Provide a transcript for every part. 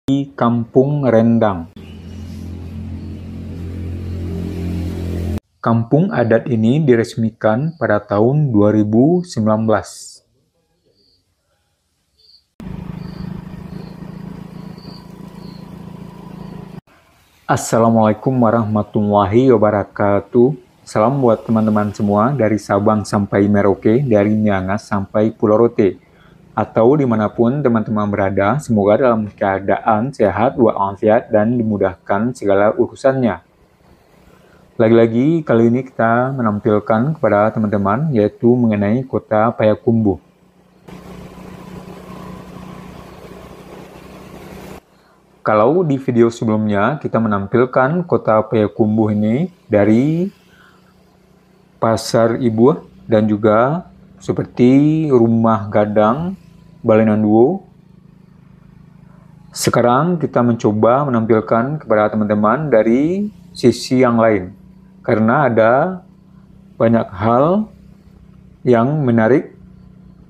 di Kampung Rendang. Kampung adat ini diresmikan pada tahun 2019. Assalamualaikum warahmatullahi wabarakatuh. Salam buat teman-teman semua dari Sabang sampai Merauke, dari Miangas sampai Pulau Rote. Atau dimanapun teman-teman berada, semoga dalam keadaan sehat walafiat dan dimudahkan segala urusannya. Lagi-lagi kali ini kita menampilkan kepada teman-teman yaitu mengenai kota Payakumbuh. Kalau di video sebelumnya kita menampilkan kota Payakumbuh ini dari Pasar Ibu dan juga seperti Rumah Gadang, Balenan Duo. Sekarang kita mencoba menampilkan kepada teman-teman dari sisi yang lain. Karena ada banyak hal yang menarik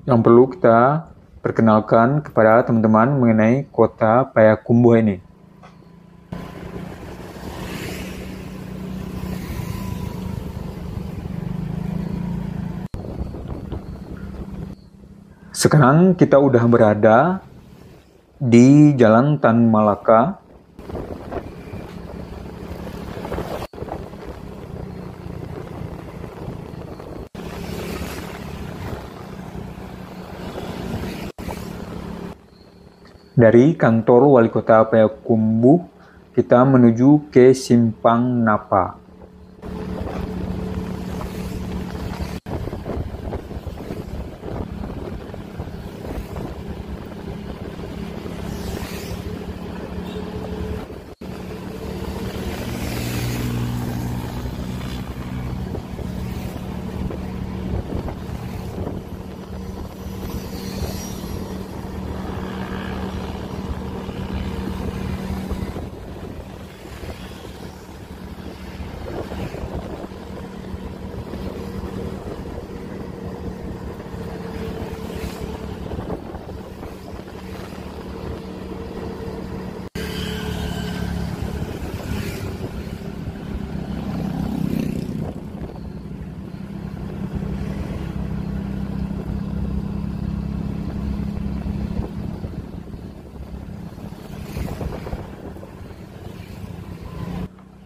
yang perlu kita perkenalkan kepada teman-teman mengenai kota Payakumbuh ini. Sekarang kita udah berada di Jalan Tan Malaka. Dari kantor Wali Kota Payakumbuh, kita menuju ke Simpang Napa.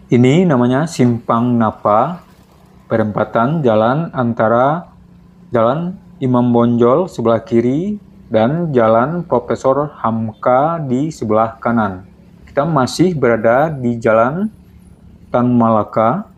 Ini namanya Simpang Napa, perempatan jalan antara Jalan Imam Bonjol sebelah kiri dan Jalan Profesor Hamka di sebelah kanan. Kita masih berada di Jalan Tan Malaka.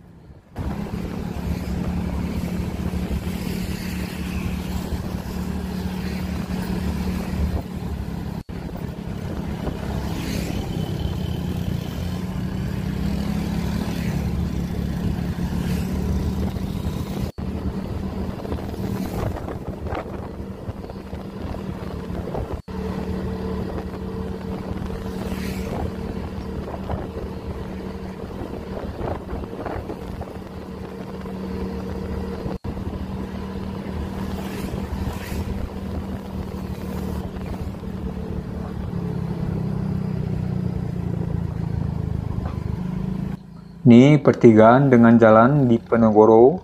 Ini pertigaan dengan jalan di Penogoro.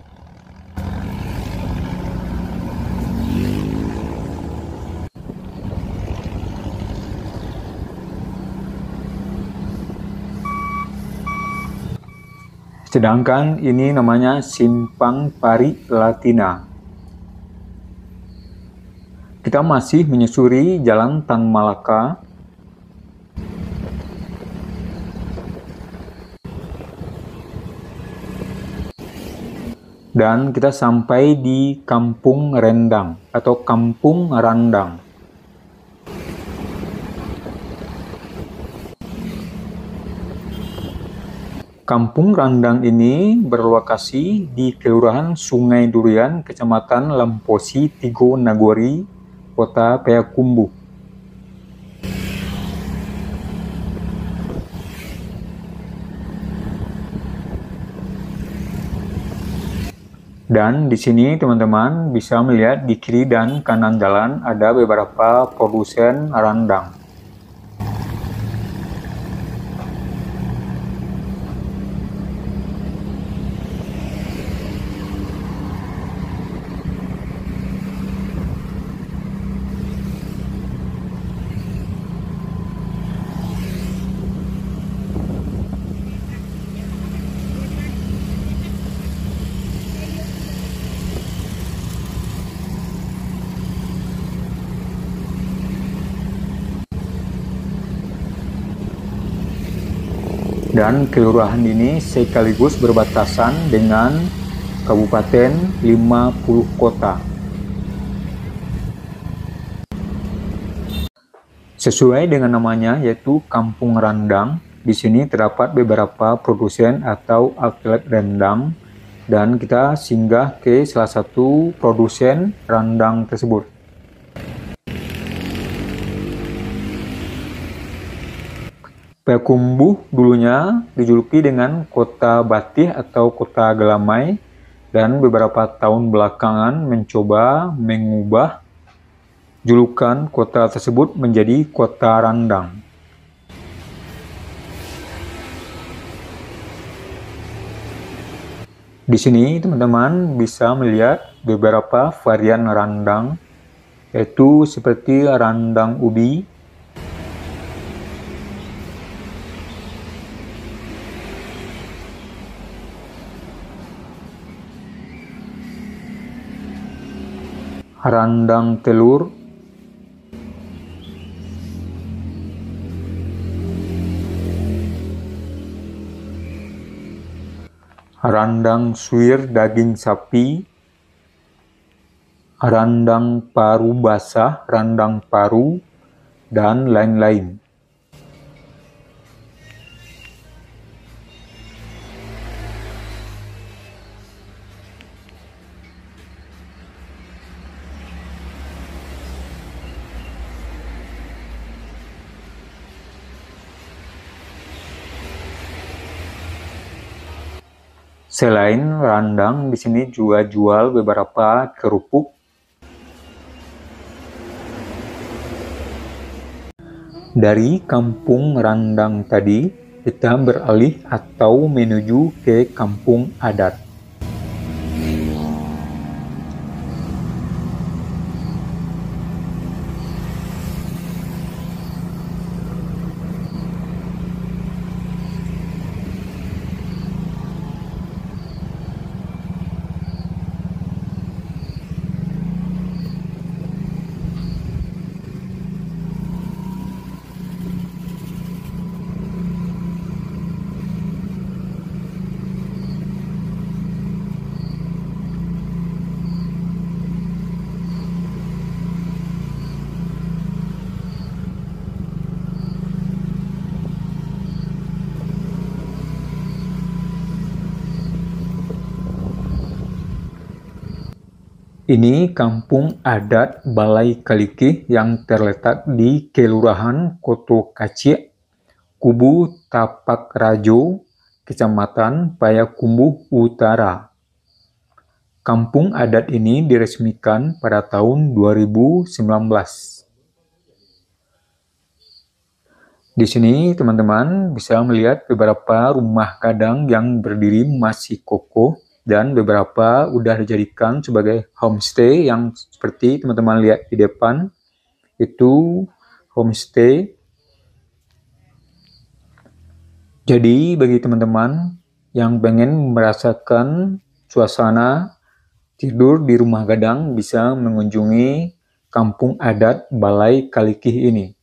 Sedangkan ini namanya Simpang Pari Latina. Kita masih menyusuri Jalan Tan Malaka. Dan kita sampai di Kampung Rendang atau Kampung Randang. Kampung Randang ini berlokasi di Kelurahan Sungai Durian, Kecamatan Lemposi, Tigo Nagori, Kota Payakumbuh. Dan di sini teman-teman bisa melihat di kiri dan kanan jalan ada beberapa produsen rendang. Dan kelurahan ini sekaligus berbatasan dengan Kabupaten 50 kota. Sesuai dengan namanya, yaitu Kampung Randang. Di sini terdapat beberapa produsen atau outlet rendang, dan kita singgah ke salah satu produsen rendang tersebut. Payakumbuh dulunya dijuluki dengan kota Batih atau kota Gelamai, dan beberapa tahun belakangan mencoba mengubah julukan kota tersebut menjadi kota Randang. Di sini teman-teman bisa melihat beberapa varian randang, yaitu seperti randang ubi, randang telur, randang suwir daging sapi, randang paru basah, randang paru, dan lain-lain. Selain randang, di sini juga jual beberapa kerupuk. Dari kampung randang tadi, kita beralih atau menuju ke kampung adat. Ini kampung adat Balai Kalikih yang terletak di Kelurahan Koto Kacie, Kubu Tapak Rajo, Kecamatan Payakumbuh Utara. Kampung adat ini diresmikan pada tahun 2019. Di sini teman-teman bisa melihat beberapa rumah gadang yang berdiri masih kokoh, dan beberapa udah dijadikan sebagai homestay yang seperti teman-teman lihat di depan. Itu homestay. Jadi bagi teman-teman yang pengen merasakan suasana tidur di rumah gadang, bisa mengunjungi kampung adat Balai Kalikih ini.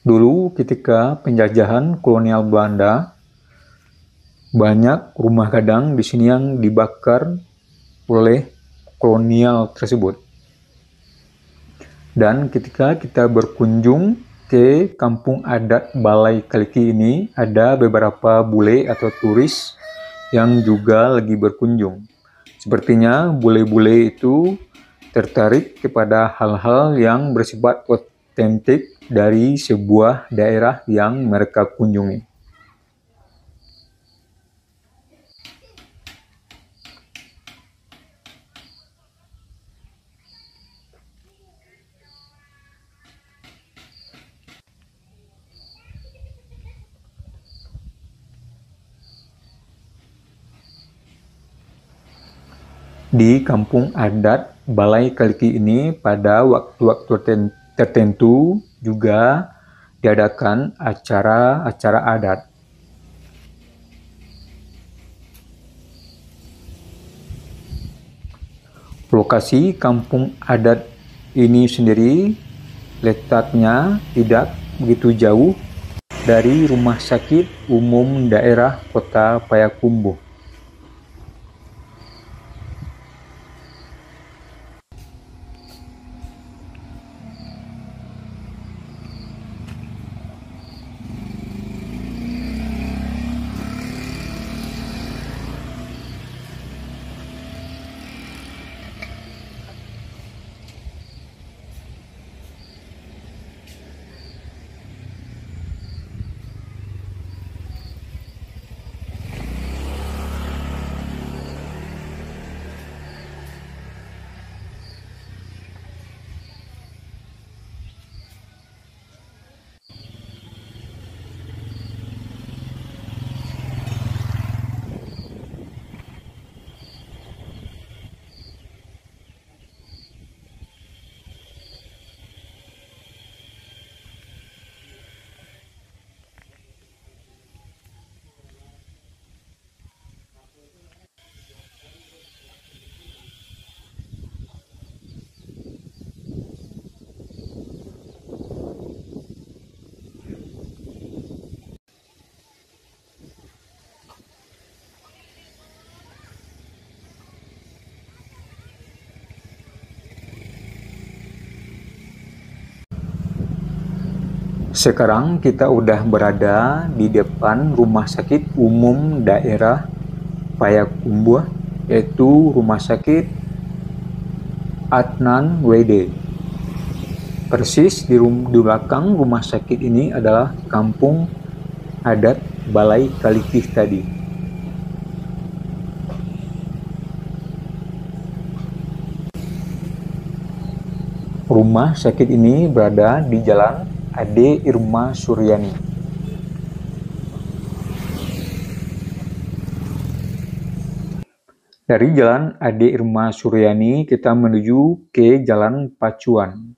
Dulu ketika penjajahan kolonial Belanda, banyak rumah gadang di sini yang dibakar oleh kolonial tersebut. Dan ketika kita berkunjung ke kampung adat Balai Kalikih ini, ada beberapa bule atau turis yang juga lagi berkunjung. Sepertinya bule-bule itu tertarik kepada hal-hal yang bersifat otentik dari sebuah daerah yang mereka kunjungi. Di kampung adat Balai Kalikih ini pada waktu-waktu tertentu juga diadakan acara-acara adat. Lokasi kampung adat ini sendiri letaknya tidak begitu jauh dari Rumah Sakit Umum Daerah Kota Payakumbuh. Sekarang kita udah berada di depan Rumah Sakit Umum Daerah Payakumbuh, yaitu Rumah Sakit Adnan WD. Persis di belakang rumah sakit ini adalah kampung adat Balai Kalikih tadi. Rumah sakit ini berada di Jalan Ade Irma Suryani. Dari Jalan Ade Irma Suryani kita menuju ke Jalan Pacuan.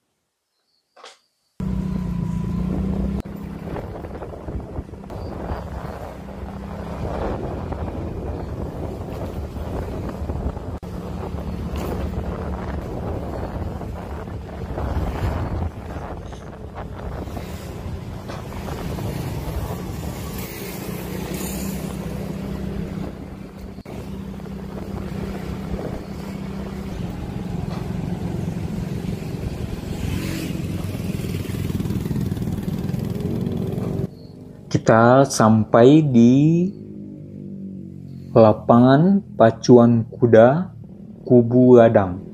Kita sampai di lapangan pacuan kuda Kubu Ladang.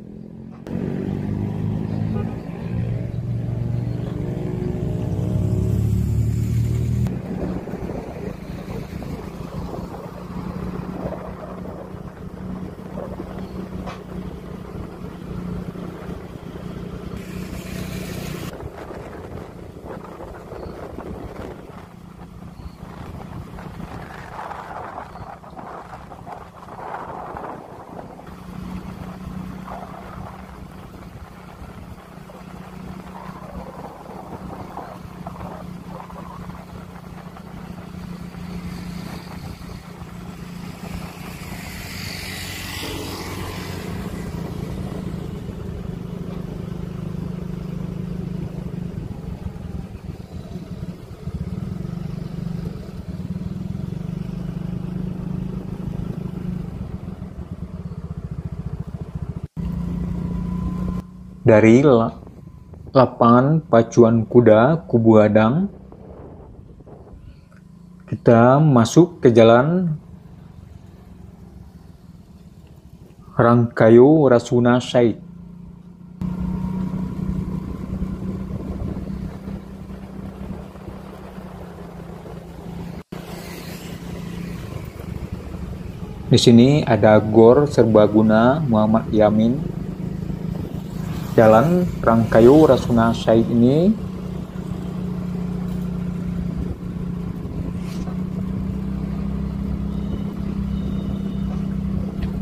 Dari lapangan pacuan kuda Kubu Ladang, kita masuk ke Jalan Rangkayo Rasuna Said. Di sini ada Gor Serbaguna Muhammad Yamin. Jalan Rangkayo Rasuna Said ini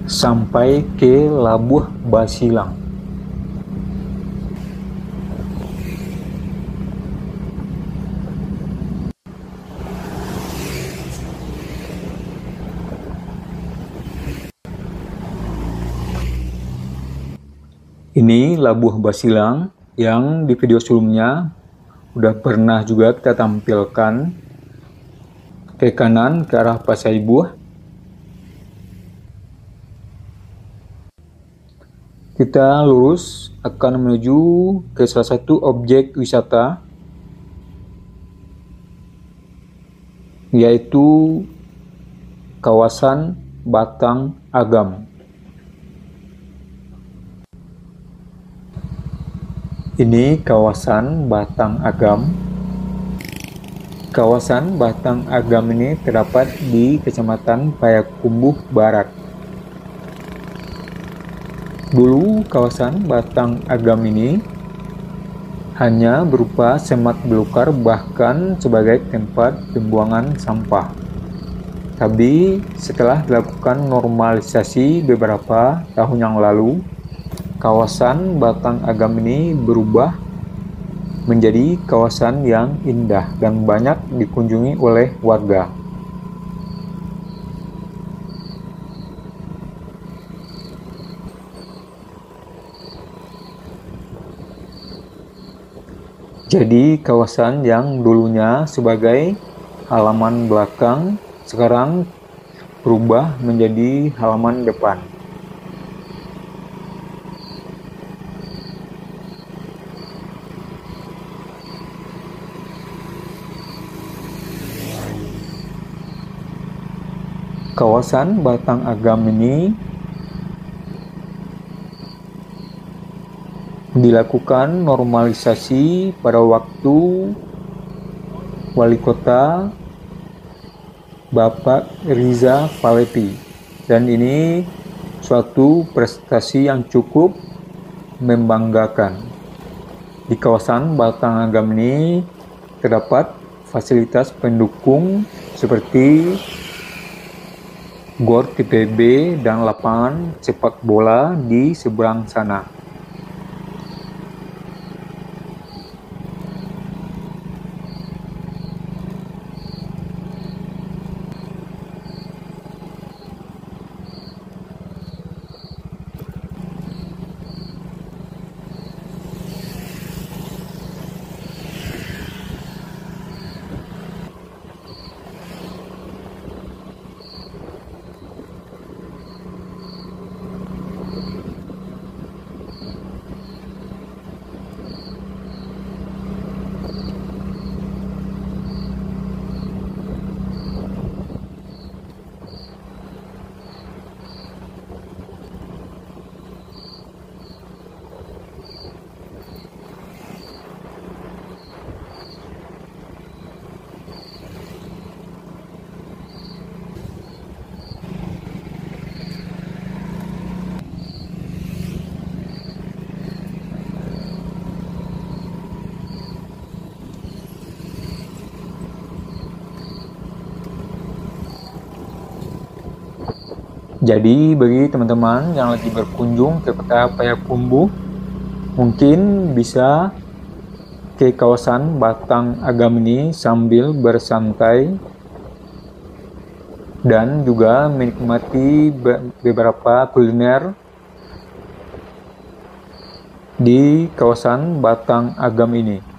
sampai ke Labuh Basilang. Ini labuh basilang yang di video sebelumnya udah pernah juga kita tampilkan. Ke kanan ke arah Pasaibuah. Kita lurus akan menuju ke salah satu objek wisata, yaitu kawasan Batang Agam. Ini kawasan Batang Agam. Kawasan Batang Agam ini terdapat di Kecamatan Payakumbuh Barat. Dulu kawasan Batang Agam ini hanya berupa semak belukar, bahkan sebagai tempat pembuangan sampah. Tapi setelah dilakukan normalisasi beberapa tahun yang lalu, kawasan Batang Agam ini berubah menjadi kawasan yang indah dan banyak dikunjungi oleh warga. Jadi kawasan yang dulunya sebagai halaman belakang sekarang berubah menjadi halaman depan. Kawasan Batang Agam ini dilakukan normalisasi pada waktu Wali Kota Bapak Riza Palepi, dan ini suatu prestasi yang cukup membanggakan. Di kawasan Batang Agam ini terdapat fasilitas pendukung seperti GOR TPB dan lapangan sepak bola di seberang sana. Jadi bagi teman-teman yang lagi berkunjung ke kota Payakumbuh, mungkin bisa ke kawasan Batang Agam ini sambil bersantai dan juga menikmati beberapa kuliner di kawasan Batang Agam ini.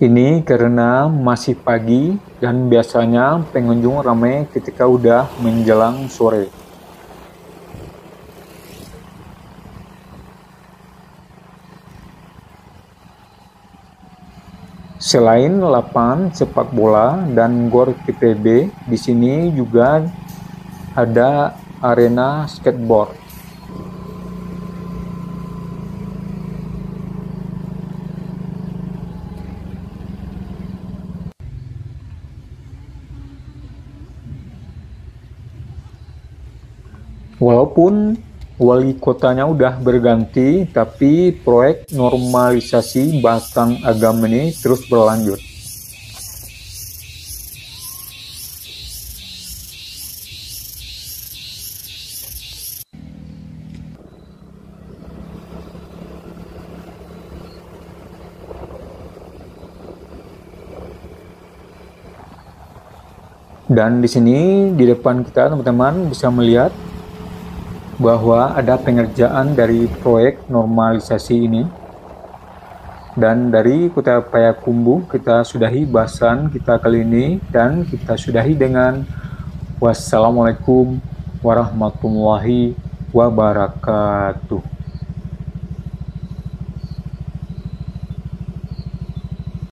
Ini karena masih pagi dan biasanya pengunjung ramai ketika udah menjelang sore. Selain lapangan sepak bola dan GOR TPB, di sini juga ada arena skateboard. Walaupun Wali kotanya udah berganti, tapi proyek normalisasi Batang Agam ini terus berlanjut. Dan di sini di depan kita teman-teman bisa melihat bahwa ada pengerjaan dari proyek normalisasi ini. Dan dari Kota Payakumbuh kita sudahi bahasan kita kali ini, dan kita sudahi dengan wassalamualaikum warahmatullahi wabarakatuh.